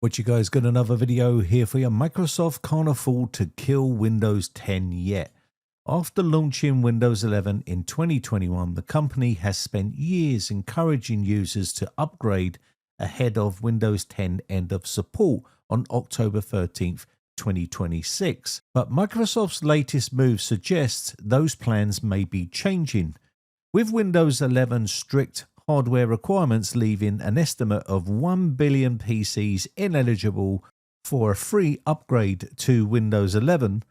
What you guys, got another video here for you. Microsoft can't afford to kill Windows 10 yet. After launching Windows 11 in 2021, the company has spent years encouraging users to upgrade ahead of Windows 10 end of support on October 13th, 2026. But Microsoft's latest move suggests those plans may be changing, with Windows 11's strict hardware requirements leaving an estimate of 1 billion PCs ineligible for a free upgrade to Windows 11,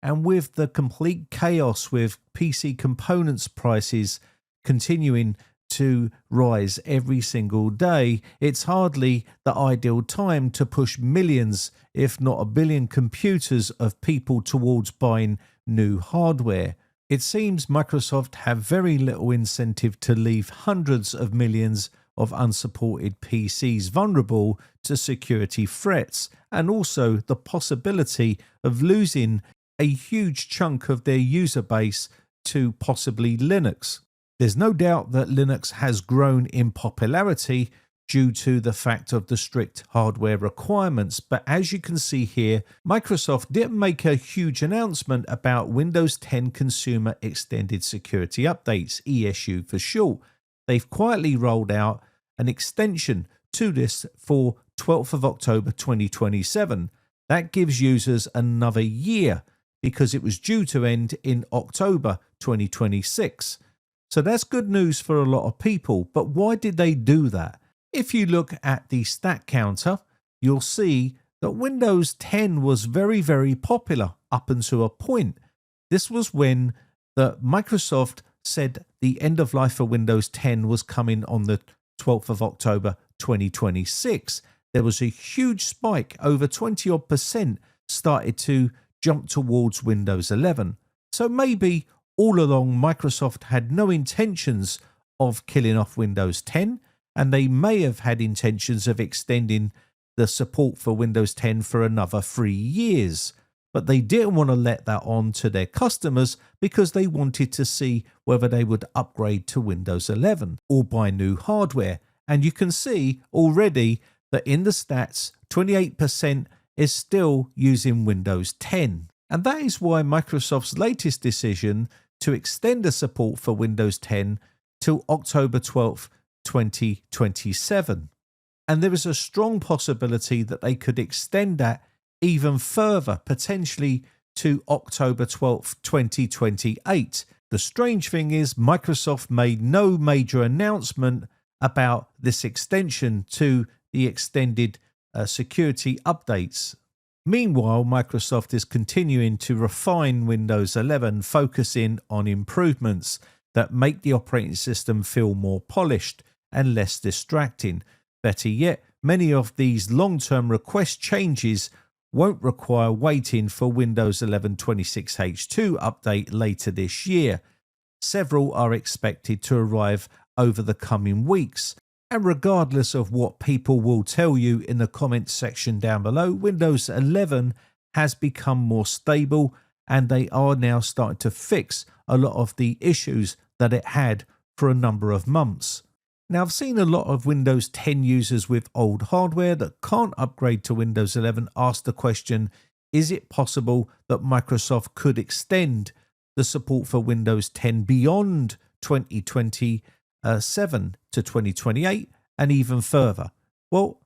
and with the complete chaos with PC components prices continuing to rise every single day, it's hardly the ideal time to push millions, if not a billion computers of people towards buying new hardware. It seems Microsoft have very little incentive to leave hundreds of millions of unsupported PCs vulnerable to security threats, and also the possibility of losing a huge chunk of their user base to possibly Linux. There's no doubt that Linux has grown in popularity due to the fact of the strict hardware requirements, but as you can see here, Microsoft didn't make a huge announcement about Windows 10 Consumer Extended Security Updates, ESU for short. They've quietly rolled out an extension to this for 12th of October 2027. That gives users another year because it was due to end in October 2026. So that's good news for a lot of people, but why did they do that? If you look at the stat counter, you'll see that Windows 10 was very popular up until a point. This was when Microsoft said the end of life for Windows 10 was coming on the 12th of October 2026. There was a huge spike, over 20% started to jump towards Windows 11. So maybe all along Microsoft had no intentions of killing off Windows 10, and they may have had intentions of extending the support for Windows 10 for another 3 years. But they didn't want to let that on to their customers because they wanted to see whether they would upgrade to Windows 11 or buy new hardware. And you can see already that in the stats, 28% is still using Windows 10. And that is why Microsoft's latest decision to extend the support for Windows 10 till October 12th, 2027. And there is a strong possibility that they could extend that even further, potentially to October 12th, 2028. The strange thing is Microsoft made no major announcement about this extension to the extended security updates. Meanwhile, Microsoft is continuing to refine Windows 11, focusing on improvements that make the operating system feel more polished and less distracting. Better yet, many of these long-term request changes won't require waiting for Windows 11 26H2 update later this year. Several are expected to arrive over the coming weeks. And regardless of what people will tell you in the comments section down below, Windows 11 has become more stable, and they are now starting to fix a lot of the issues that it had for a number of months. Now, I've seen a lot of Windows 10 users with old hardware that can't upgrade to Windows 11 ask the question, is it possible that Microsoft could extend the support for Windows 10 beyond 2027 to 2028 and even further? Well,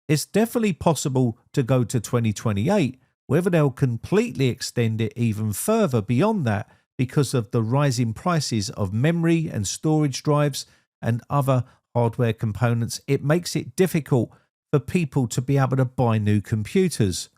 it's definitely possible to go to 2028. Whether they'll completely extend it even further beyond that because of the rising prices of memory and storage drives and other hardware components, it makes it difficult for people to be able to buy new computers.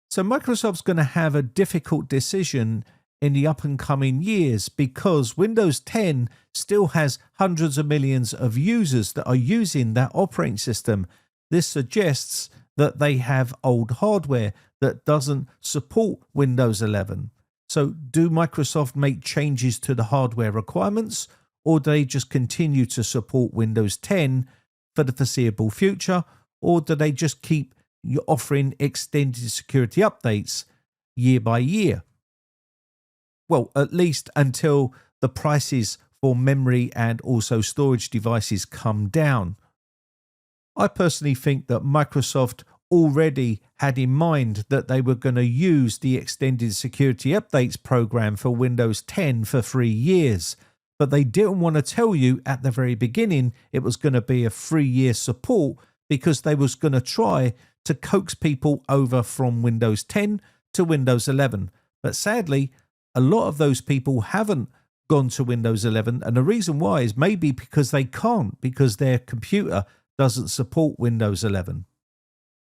So Microsoft's going to have a difficult decision in the up and coming years because Windows 10 still has hundreds of millions of users that are using that operating system. This suggests that they have old hardware that doesn't support Windows 11. So do Microsoft make changes to the hardware requirements, or do they just continue to support Windows 10 for the foreseeable future, or do they just keep offering extended security updates year by year? Well, at least until the prices for memory and also storage devices come down. I personally think that Microsoft already had in mind that they were going to use the extended security updates program for Windows 10 for 3 years. But they didn't want to tell you at the very beginning it was going to be a 3-year support, because they was going to try to coax people over from Windows 10 to Windows 11. But sadly, a lot of those people haven't gone to Windows 11, and the reason why is maybe because they can't, because their computer doesn't support Windows 11.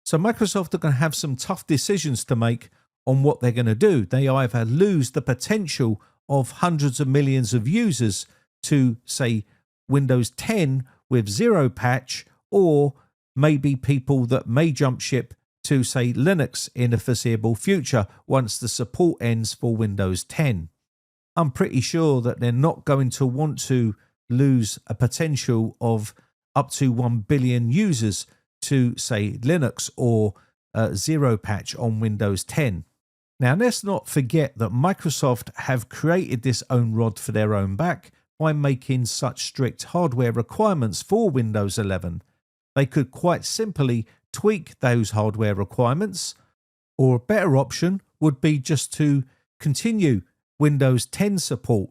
So Microsoft are going to have some tough decisions to make on what they're going to do. They either lose the potential of hundreds of millions of users to, say, Windows 10 with zero patch, or maybe people that may jump ship to, say, Linux in the foreseeable future once the support ends for Windows 10. I'm pretty sure that they're not going to want to lose a potential of up to 1 billion users to, say, Linux or zero patch on Windows 10. Now, let's not forget that Microsoft have created this own rod for their own back by making such strict hardware requirements for Windows 11. They could quite simply tweak those hardware requirements, or a better option would be just to continue Windows 10 support,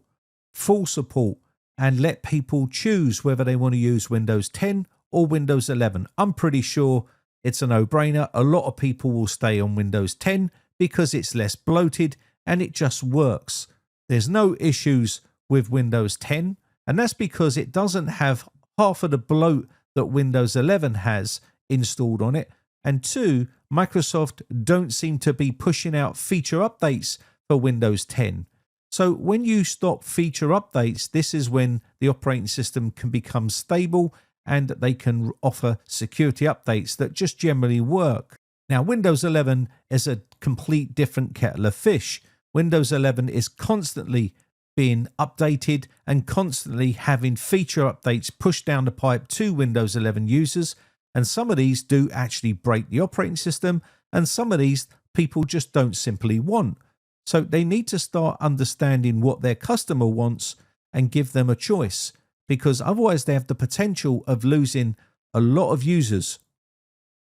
full support, and let people choose whether they want to use Windows 10 or Windows 11. I'm pretty sure it's a no-brainer. A lot of people will stay on Windows 10 because it's less bloated and it just works. There's no issues with Windows 10, and that's because it doesn't have half of the bloat that Windows 11 has installed on it. And two, Microsoft don't seem to be pushing out feature updates for Windows 10. So when you stop feature updates, this is when the operating system can become stable and they can offer security updates that just generally work. Now, Windows 11 is a complete different kettle of fish. Windows 11 is constantly being updated and constantly having feature updates pushed down the pipe to Windows 11 users. And some of these do actually break the operating system, and some of these people just don't simply want. So they need to start understanding what their customer wants and give them a choice, because otherwise they have the potential of losing a lot of users.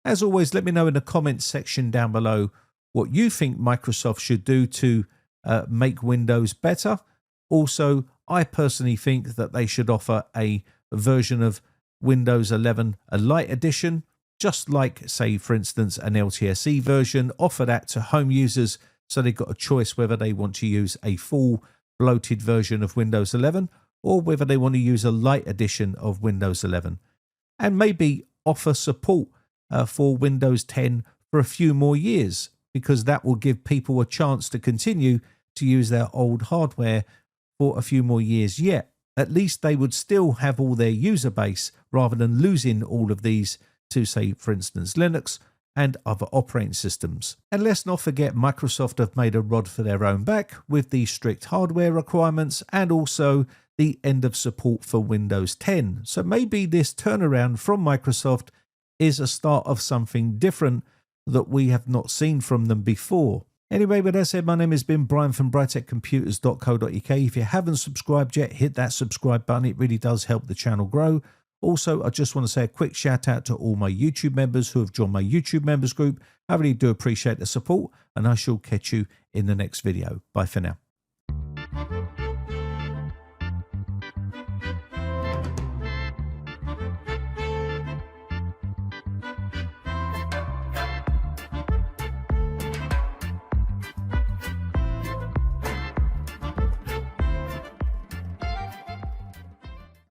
As always, let me know in the comments section down below what you think Microsoft should do to make Windows better. Also, I personally think that they should offer a version of Windows 11, a light edition, just like, say, for instance, an LTSE version. Offer that to home users so they've got a choice whether they want to use a full bloated version of Windows 11 or whether they want to use a light edition of Windows 11. And maybe offer support for Windows 10 for a few more years, because that will give people a chance to continue to use their old hardware for a few more years yet. At least they would still have all their user base rather than losing all of these to, say, for instance, Linux and other operating systems. And let's not forget, Microsoft have made a rod for their own back with the strict hardware requirements and also the end of support for Windows 10. So maybe this turnaround from Microsoft is a start of something different that we have not seen from them before. Anyway, with that said, my name has been Brian from briteccomputers.co.uk. If you haven't subscribed yet, hit that subscribe button. It really does help the channel grow. Also, I just want to say a quick shout out to all my YouTube members who have joined my YouTube members group. I really do appreciate the support, and I shall catch you in the next video. Bye for now.